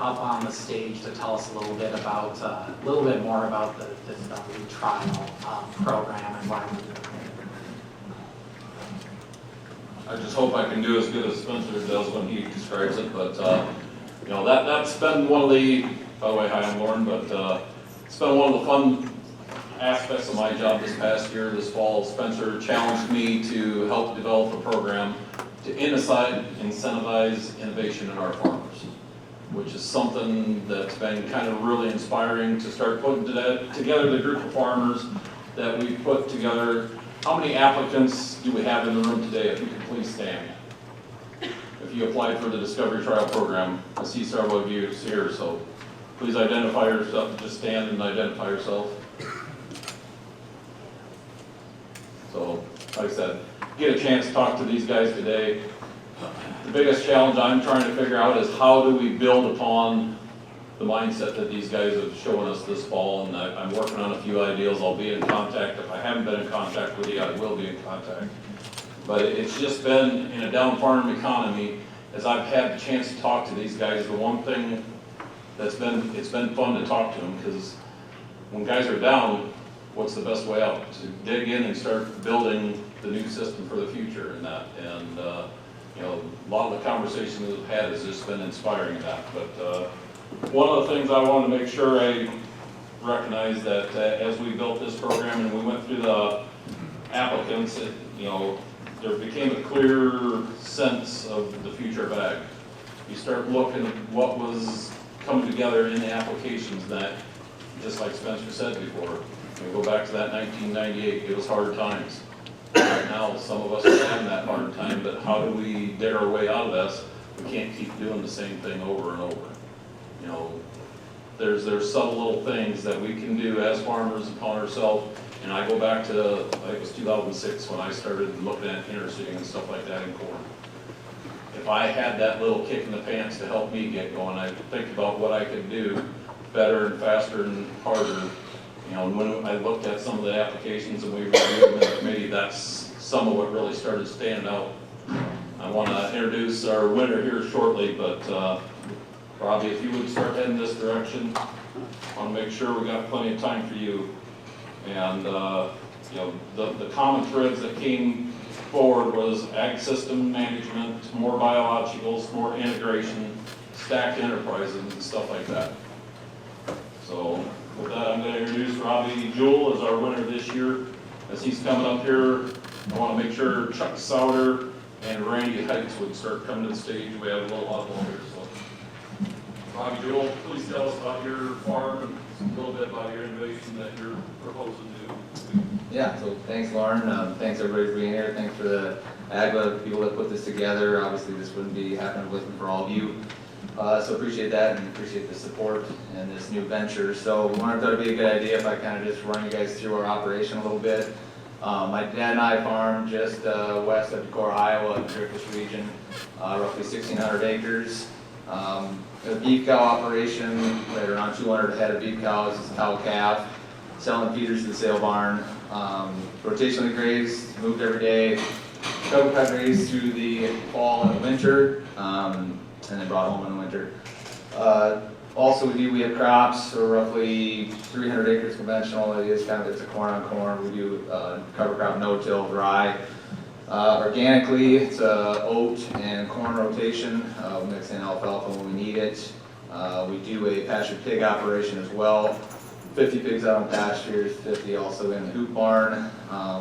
up on the stage to tell us a little bit more about this trial program and why we're doing it. I just hope I can do as good as Spencer does when he describes it, but, you know, that's been one of the, by the way, hi, I'm Lauren, but, it's been one of the fun aspects of my job this past year. This fall, Spencer challenged me to help develop a program to incentivize innovation in our farmers, which is something that's been kind of really inspiring to start putting together the group of farmers that we put together. How many applicants do we have in the room today? If you could please stand. If you applied for the Discovery Trial Program, I see several of you here, so please identify yourself. Just stand and identify yourself. So, like I said, get a chance to talk to these guys today. The biggest challenge I'm trying to figure out is how do we build upon the mindset that these guys have shown us this fall, and I'm working on a few ideas. I'll be in contact. If I haven't been in contact with you, I will be in contact. But it's just been in a down farm economy, as I've had the chance to talk to these guys, the one thing it's been fun to talk to them, because when guys are down, what's the best way out? To dig in and start building the new system for the future and that. And, you know, a lot of the conversations we've had has just been inspiring that. But one of the things I want to make sure I recognize that as we built this program and we went through the applicants, you know, there became a clear sense of the future of ag. You start looking at what was coming together in the applications that, just like Spencer said before, we go back to that 1998, it was hard times. Right now, some of us are having that hard time, but how do we dig our way out of this? We can't keep doing the same thing over and over. You know, there's subtle little things that we can do as farmers upon ourselves. And I go back to, I think it was 2006 when I started looking at interseeding and stuff like that in corn. If I had that little kick in the pants to help me get going, I'd think about what I could do better and faster and harder. You know, and when I looked at some of the applications and we reviewed them in the committee, that's some of what really started standing out. I want to introduce our winner here shortly, but Robbie, if you would start heading this direction, I want to make sure we got plenty of time for you. And you know, the common threads that came forward was ag system management, more biologicals, more integration, stacked enterprises, and stuff like that. So with that, I'm going to introduce Robbie Jewell as our winner this year. As he's coming up here, I want to make sure Chuck Souter and Randy Heights would start coming to the stage. We have a little huddle here. So, Robbie Jewell, please tell us about your farm and a little bit about your innovation that you're proposing to do. Yeah, so thanks, Lauren. Thanks everybody for being here. Thanks for the AGLA people that put this together. Obviously, this wouldn't be happening with me for all of you. So appreciate that and appreciate the support in this new venture. So we wanted to be a good idea if I kind of just run you guys through our operation a little bit. My dad and I farm just west of Decorah, Iowa, in the Turkish region, roughly 1,600 acres. A beef cow operation, we had around 200 head of beef cows, cow calf, selling feeders to the sale barn. Rotationally grazed, moved every day, cover cut grazed through the fall and winter. And then brought home in the winter. Also we have crops, so roughly 300 acres conventional. It's a corn on corn. We do cover crop no-till dry. Organically, it's oat and corn rotation. We mix in alfalfa when we need it. We do a pasture pig operation as well. 50 pigs out on pastures, 50 also in the hoop barn.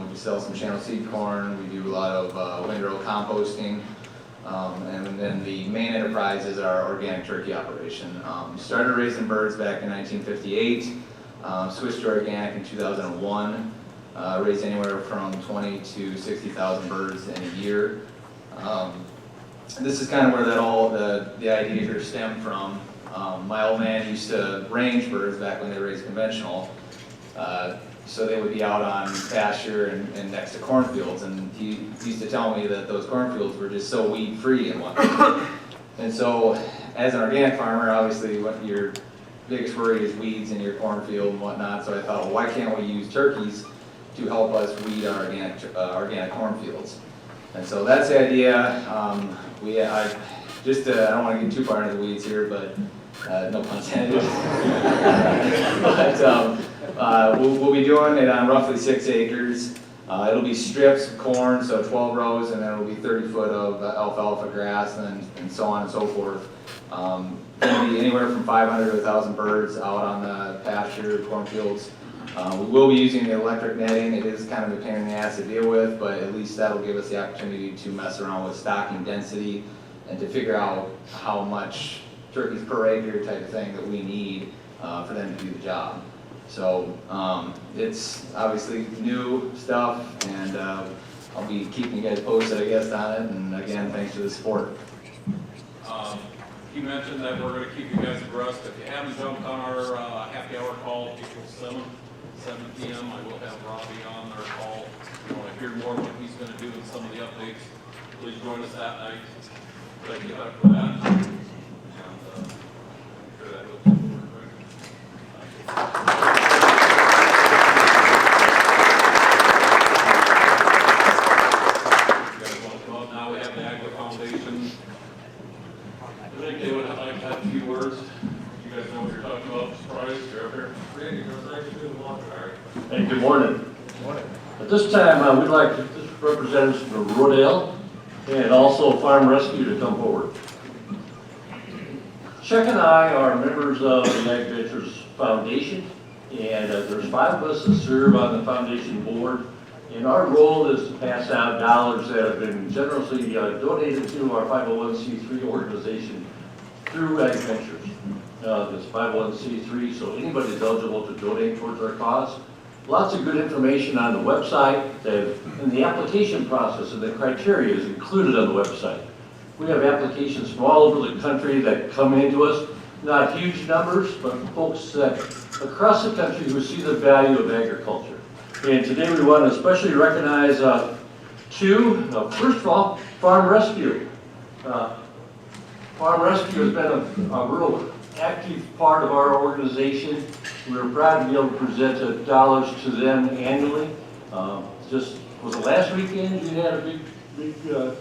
We do sell some channel seed corn. We do a lot of windrow composting. And then the main enterprise is our organic turkey operation. Started raising birds back in 1958, switched to organic in 2001, raised anywhere from 20 to 60,000 birds in a year. This is kind of where that all the idea here stemmed from. My old man used to range birds back when they raised conventional. So they would be out on pasture and next to cornfields, and he used to tell me that those cornfields were just so weed-free and whatnot. And so, as an organic farmer, obviously what your biggest worry is weeds in your cornfield and whatnot, so I thought, well, why can't we use turkeys to help us weed our organic cornfields? And so that's the idea. I don't want to get too far into the weeds here, but No pun intended. But we'll be doing it on roughly 6 acres. It'll be strips of corn, so 12 rows, and then it'll be 30 foot of alfalfa grass and so on and so forth. Gonna be anywhere from 500 to 1,000 birds out on the pasture, cornfields. We will be using the electric netting. It is kind of a pain in the ass to deal with, but at least that'll give us the opportunity to mess around with stocking density and to figure out how much turkeys per acre type of thing that we need for them to do the job. So it's obviously new stuff, and I'll be keeping you guys posted, I guess, on it. And again, thanks for the support. You mentioned that we're going to keep you guys abreast. If you haven't jumped on our happy hour call, April 7th, 7 p.m., I will have Robbie on our call. If you want to hear more what he's going to do and some of the updates, please join us that night. Thank you for that. And I'm sure that goes forward, You guys want to come up now? We have the Agua Foundation. I think they would like to have a few words. You guys know what you're talking about, surprise, you're up here. Hey, good morning. At this time, we'd like representatives from Rodale and also Farm Rescue to come forward. Chuck and I are members of the Ag Ventures Foundation, and there's 5 of us that serve on the foundation board. And our role is to pass out dollars that have been generously donated to our 501c3 organization through Ag Ventures. It's 501c3, so anybody's eligible to donate towards our cause. Lots of good information on the website, and the application process and the criteria is included on the website. We have applications from all over the country that come into us, not huge numbers, but folks that across the country who see the value of agriculture. And today we want to especially recognize 2. First of all, Farm Rescue. Farm Rescue has been a real active part of our organization. We're proud to be able to present dollars to them annually. Just was it last weekend you had a big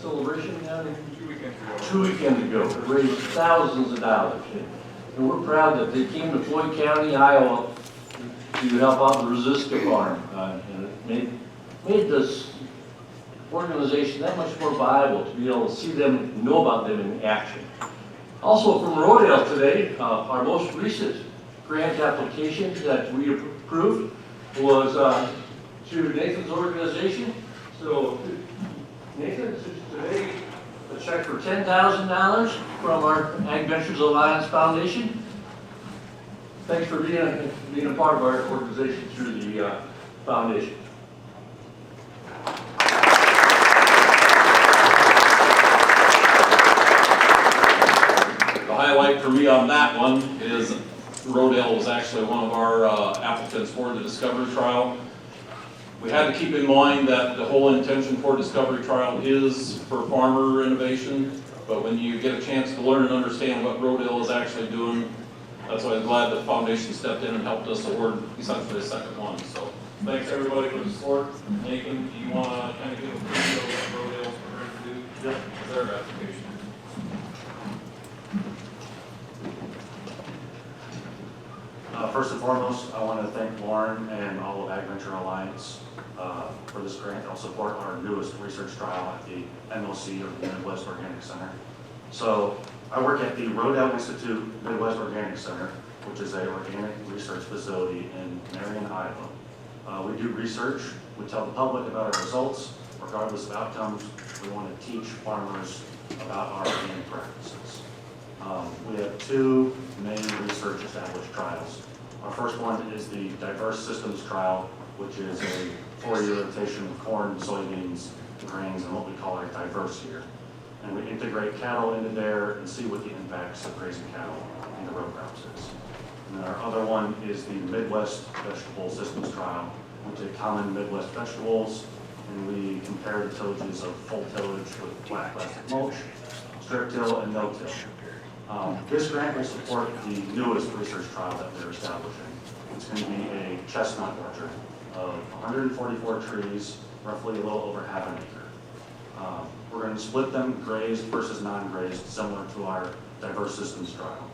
celebration down there? 2 weekends ago. Raised thousands of dollars. And we're proud that they came to Floyd County, Iowa to help out the Resiska Farm. And it made this organization that much more viable to be able to see them, know about them in action. Also from Rodale today, our most recent grant application that we approved was to Nathan's organization. So Nathan, today a check for $10,000 from our Ag Ventures Alliance Foundation. Thanks for being a part of our organization through the foundation. The highlight for me on that one is Rodale was actually one of our applicants for the Discovery Trial. We had to keep in mind that the whole intention for Discovery Trial is for farmer innovation, but when you get a chance to learn and understand what Rodale is actually doing, that's why I'm glad the foundation stepped in and helped us award essentially the second one. So thanks everybody for the support. Nathan, do you want to kind of give a preview of what Rodale's prepared to do? Yep. With their application? First and foremost, I want to thank Lauren and all of Ag Venture Alliance for this grant. They'll support our newest research trial at the MLC, or the Midwest Organic Center. So I work at the Rodale Institute Midwest Organic Center, which is an organic research facility in Marion, Iowa. We do research. We tell the public about our results. Regardless of outcomes, we want to teach farmers about our organic practices. We have 2 main research established trials. Our first one is the Diverse Systems Trial, which is a 4-year rotation of corn, soybeans, grains, and what we call our diverse year. And we integrate cattle into there and see what the impacts of grazing cattle in the row crops is. And then our other one is the Midwest Vegetable Systems Trial. We take common Midwest vegetables and we compare the tillages of full tillage with black plastic mulch, strip till, and no till. This grant will support the newest research trial that we're establishing. It's going to be a chestnut orchard of 144 trees, roughly a little over half an acre. We're going to split them grazed versus non-grazed, similar to our diverse systems trial.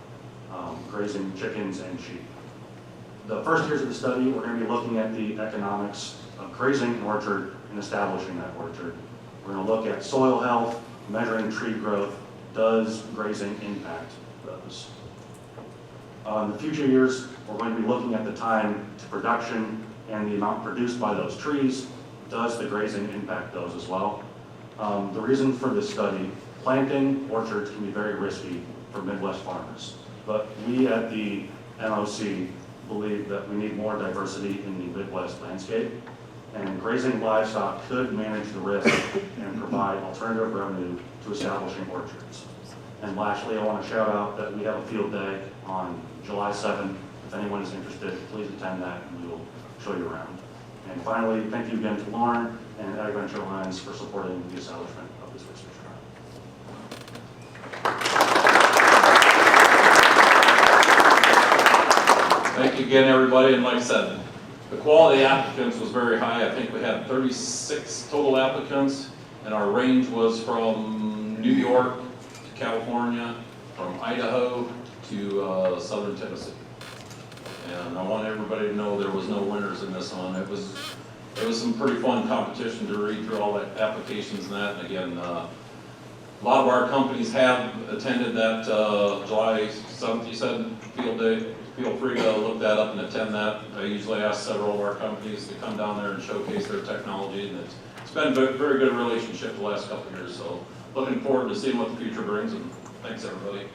grazing chickens and sheep. The first years of the study, we're going to be looking at the economics of grazing an orchard and establishing that orchard. We're going to look at soil health, measuring tree growth. Does grazing impact those? In the future years, we're going to be looking at the time to production and the amount produced by those trees. Does the grazing impact those as well? The reason for this study, planting orchards can be very risky for Midwest farmers. But we at the MOC believe that we need more diversity in the Midwest landscape. And grazing livestock could manage the risk and provide alternative revenue to establishing orchards. And lastly, I want to shout out that we have a field day on July 7th. If anyone is interested, please attend that and we will show you around. And finally, thank you again to Lauren and AgVenture Alliance for supporting the establishment of this research trial. Thank you again, everybody, and like I said, the quality of applicants was very high. I think we had 36 total applicants, and our range was from New York to California, from Idaho to southern Tennessee. And I want everybody to know there was no winners in this one. It was some pretty fun competition to read through all the applications and that. And again, a lot of our companies have attended that July 7th, you said, field day. Feel free to look that up and attend that. I usually ask several of our companies to come down there and showcase their technology, and it's been a very good relationship the last couple of years. So looking forward to seeing what the future brings, and thanks everybody.